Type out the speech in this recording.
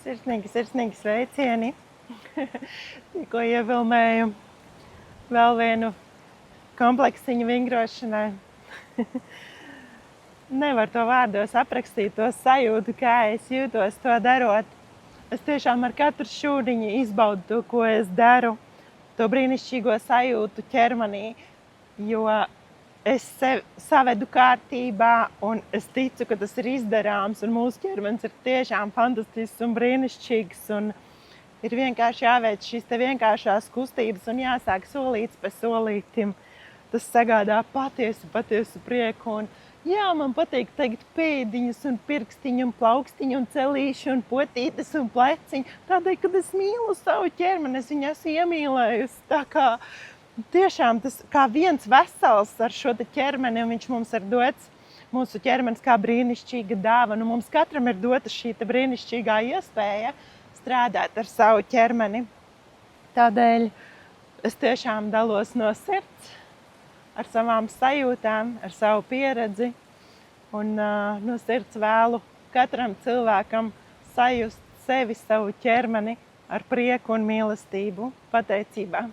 Sirsnīgi sveicieni. Tikko ievilmēju vēl vienu kompleksiņu vingrošanai. Nevar to vārdos aprakstīt, to sajūtu, kā es jūtos to darot. Es tiešām ar katru šūdiņu izbaudu to, ko es daru, to brīnišķīgo sajūtu ķermenī, jo es sevi savedu kārtībā un es ticu, ka tas ir izdarāms un mūsu ķermenis ir tiešām fantastisks un brīnišķīgs un ir vienkārši jāveic šīs te vienkāršās kustības un jāsāk solīts pa solītim. Tas sagādā patiesu prieku un jā, man patīk teikt pēdiņas un pirkstiņu un plaukstiņu un celīšu un potītes un pleciņu, tādēļ, kad es mīlu savu ķermeni, es viņu esmu iemīlējusi, tā kā tiešām tas kā viens vesels ar šo te ķermeni, un viņš mums ir dots, mūsu ķermenis kā brīnišķīga dāvana, un mums katram ir dota šī te brīnišķīgā iespēja strādāt ar savu ķermeni. Tādēļ es tiešām dalos no sirds, ar savām sajūtām, ar savu pieredzi, un no sirds vēlu katram cilvēkam sajust sevi, savu ķermeni ar prieku un mīlestību, pateicībā.